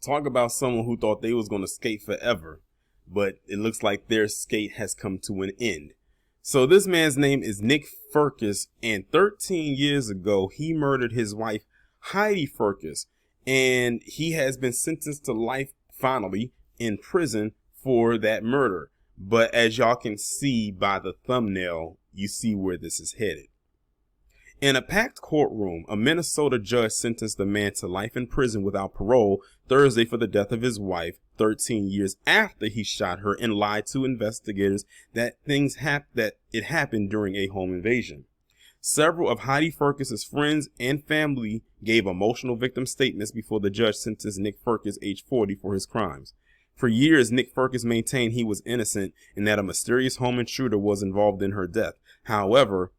Talk about someone who thought they was going to skate forever, but it looks like their skate has come to an end. So this man's name is Nick Firkus, and 13 years ago, he murdered his wife, Heidi Firkus, and he has been sentenced to life, finally, in prison for that murder. But as y'all can see by the thumbnail, you see where this is headed. In a packed courtroom, a Minnesota judge sentenced the man to life in prison without parole Thursday for the death of his wife, 13 years after he shot her and lied to investigators that it happened during a home invasion. Several of Heidi Firkus' friends and family gave emotional victim statements before the judge sentenced Nick Firkus, age 40, for his crimes. For years, Nick Firkus maintained he was innocent and that a mysterious home intruder was involved in her death. However,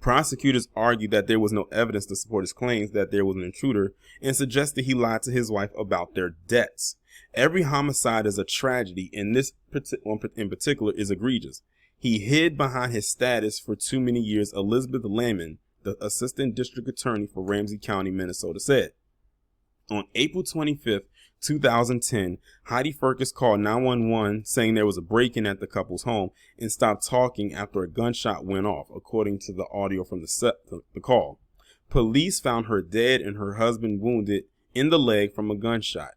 prosecutors argued that there was no evidence to support his claims that there was an intruder and suggested he lied to his wife about their debts. Every homicide is a tragedy, and this one in particular is egregious. He hid behind his status for too many years, Elizabeth Lamon, the assistant district attorney for Ramsey County, Minnesota, said. On April 25th, 2010, Heidi Firkus called 911 saying there was a break-in at the couple's home and stopped talking after a gunshot went off, according to the audio from the call. Police found her dead and her husband wounded in the leg from a gunshot.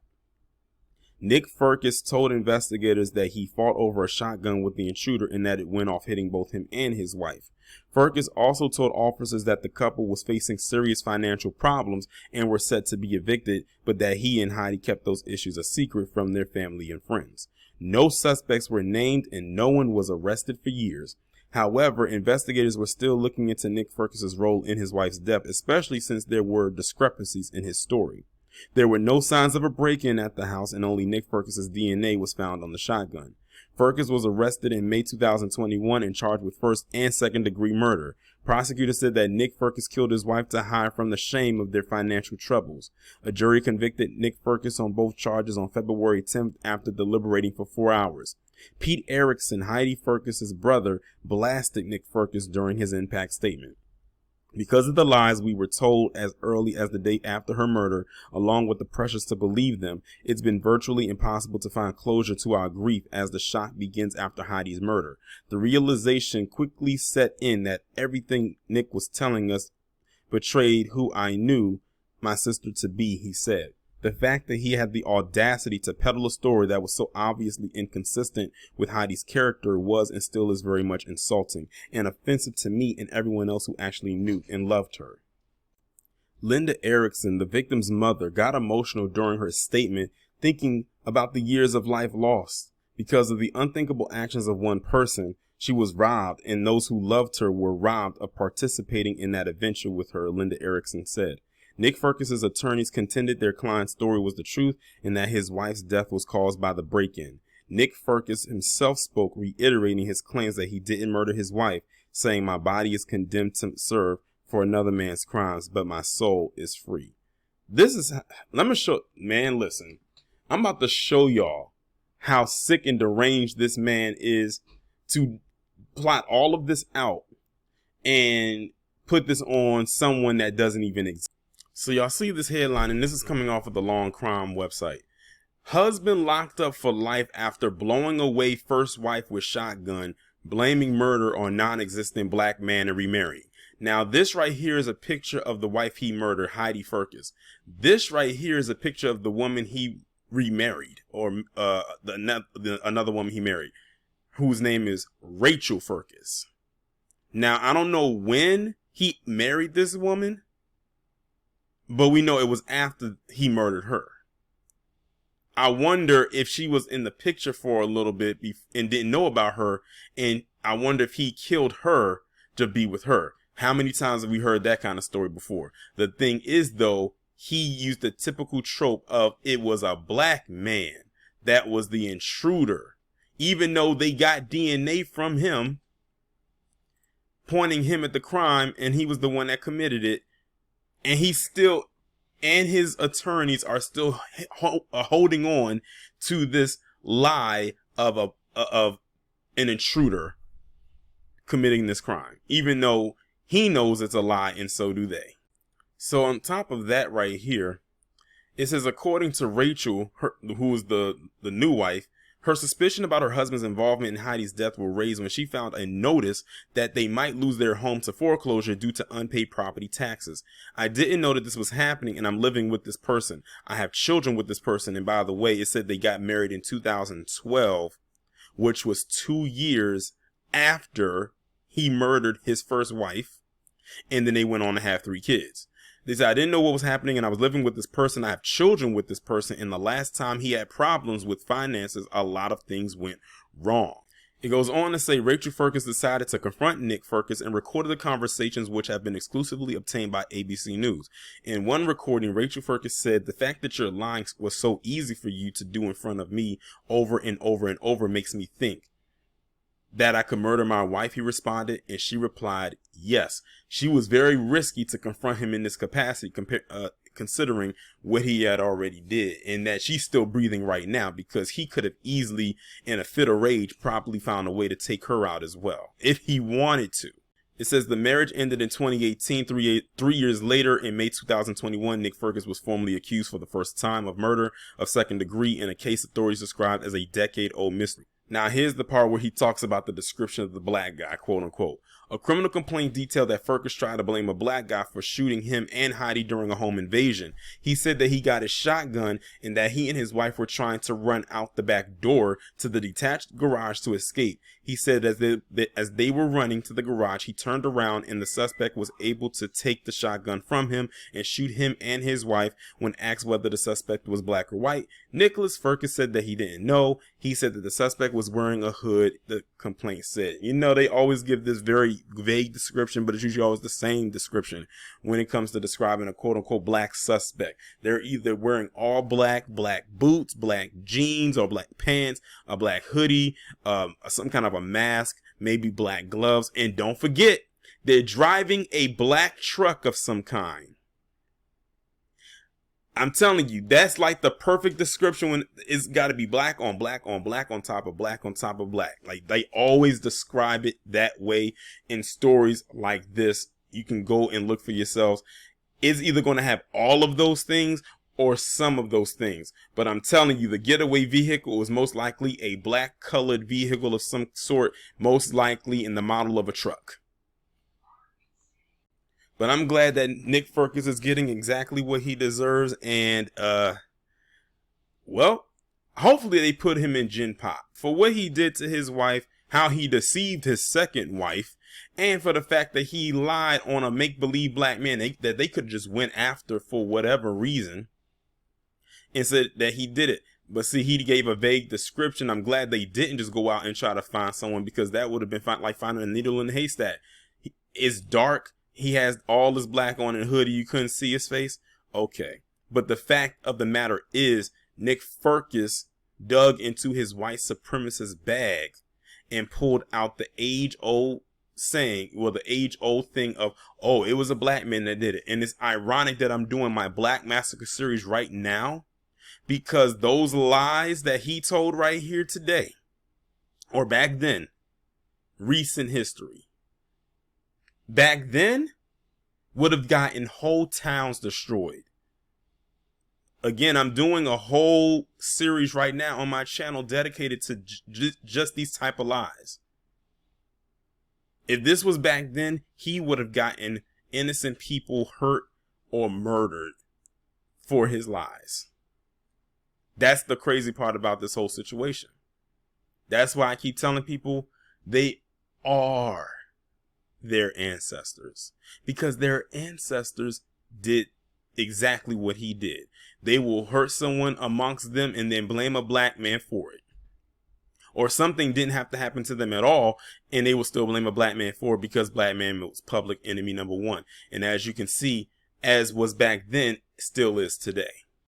Nick Firkus told investigators that he fought over a shotgun with the intruder and that it went off, hitting both him and his wife. Firkus also told officers that the couple was facing serious financial problems and were set to be evicted, but that he and Heidi kept those issues a secret from their family and friends. No suspects were named and no one was arrested for years. However, investigators were still looking into Nick Firkus' role in his wife's death, especially since there were discrepancies in his story. There were no signs of a break-in at the house, and only Nick Firkus' DNA was found on the shotgun. Firkus was arrested in May 2021 and charged with first and second-degree murder. Prosecutors said that Nick Firkus killed his wife to hide from the shame of their financial troubles. A jury convicted Nick Firkus on both charges on February 10th after deliberating for 4 hours. Pete Erickson, Heidi Firkus' brother, blasted Nick Firkus during his impact statement. Because of the lies we were told as early as the day after her murder, along with the pressures to believe them, it's been virtually impossible to find closure to our grief as the shock begins after Heidi's murder. The realization quickly set in that everything Nick was telling us betrayed who I knew my sister to be, he said. The fact that he had the audacity to peddle a story that was so obviously inconsistent with Heidi's character was and still is very much insulting and offensive to me and everyone else who actually knew and loved her. Linda Erickson, the victim's mother, got emotional during her statement, thinking about the years of life lost. Because of the unthinkable actions of one person, she was robbed, and those who loved her were robbed of participating in that adventure with her, Linda Erickson said. Nick Firkus' attorneys contended their client's story was the truth and that his wife's death was caused by the break-in. Nick Firkus himself spoke, reiterating his claims that he didn't murder his wife, saying, "My body is condemned to serve for another man's crimes, but my soul is free." Let me show, man, listen, I'm about to show y'all how sick and deranged this man is to plot all of this out and put this on someone that doesn't even exist. So y'all see this headline, and this is coming off of the Law and Crime website. Husband locked up for life after blowing away first wife with shotgun, blaming murder on non-existent black man and remarrying. Now, this right here is a picture of the wife he murdered, Heidi Firkus. This right here is a picture of the woman he remarried, or another woman he married, whose name is Rachel Firkus. Now, I don't know when he married this woman, but we know it was after he murdered her. I wonder if she was in the picture for a little bit and didn't know about her, and I wonder if he killed her to be with her. How many times have we heard that kind of story before? The thing is, though, he used the typical trope of it was a black man that was the intruder, even though they got DNA from him pointing him at the crime and he was the one that committed it. And his attorneys are still holding on to this lie of an intruder committing this crime, even though he knows it's a lie, and so do they. So on top of that right here, It says, according to Rachel, who is the new wife, her suspicion about her husband's involvement in Heidi's death were raised when she found a notice that they might lose their home to foreclosure due to unpaid property taxes. I didn't know that this was happening, and I'm living with this person. I have children with this person, and by the way, it said they got married in 2012, which was 2 years after he murdered his first wife, and then they went on to have 3 kids. They said, I didn't know what was happening, and I was living with this person. I have children with this person, and the last time he had problems with finances, a lot of things went wrong. It goes on to say Rachel Firkus decided to confront Nick Firkus and recorded the conversations, which have been exclusively obtained by ABC News. In one recording, Rachel Firkus said, the fact that you're lying was so easy for you to do in front of me over and over and over makes me think that I could murder my wife, he responded, and she replied, yes. She was very risky to confront him in this capacity, considering what he had already did, and that she's still breathing right now because he could have easily, in a fit of rage, probably found a way to take her out as well, if he wanted to. It says the marriage ended in 2018. 3 years later, in May 2021, Nick Firkus was formally accused for the first time of murder of second degree in a case authorities described as a decade-old mystery. Now, here's the part where he talks about the description of the black guy, quote unquote. A criminal complaint detailed that Firkus tried to blame a black guy for shooting him and Heidi during a home invasion. He said that he got his shotgun and that he and his wife were trying to run out the back door to the detached garage to escape. He said as they were running to the garage, he turned around and the suspect was able to take the shotgun from him and shoot him and his wife. When asked whether the suspect was black or white, Nicholas Firkus said that he didn't know. He said that the suspect was wearing a hood, the complaint said. You know, they always give this very vague description, but it's usually always the same description when it comes to describing a quote-unquote black suspect. They're either wearing all black, black boots, black jeans, or black pants, a black hoodie, some kind of a mask, maybe black gloves, and don't forget, they're driving a black truck of some kind. I'm telling you, that's like the perfect description when it's got to be black on black on black on top of black on top of black. Like, they always describe it that way in stories like this. You can go and look for yourselves. It's either going to have all of those things or some of those things. But I'm telling you, the getaway vehicle is most likely a black colored vehicle of some sort, most likely in the model of a truck. But I'm glad that Nick Firkus is getting exactly what he deserves. And, well, hopefully they put him in Gen Pop for what he did to his wife, how he deceived his second wife, and for the fact that he lied on a make-believe black man that they could just went after for whatever reason and said that he did it. But see, he gave a vague description. I'm glad they didn't just go out and try to find someone, because that would have been like finding a needle in a haystack. It's dark. He has all this black on and hoodie. You couldn't see his face. Okay. But the fact of the matter is, Nick Firkus dug into his white supremacist bag and pulled out the age-old saying, well, the age-old thing of, oh, it was a black man that did it. And it's ironic that I'm doing my Black Massacre series right now, because those lies that he told right here today, or back then, recent history, back then would have gotten whole towns destroyed. Again, I'm doing a whole series right now on my channel dedicated to just these type of lies. If this was back then, he would have gotten innocent people hurt or murdered for his lies. That's the crazy part about this whole situation. That's why I keep telling people they are their ancestors, because their ancestors did exactly what he did. They will hurt someone amongst them and then blame a black man for it. Or something didn't have to happen to them at all, and they will still blame a black man for it because black man was public enemy number one. And as you can see, as was back then, still is today.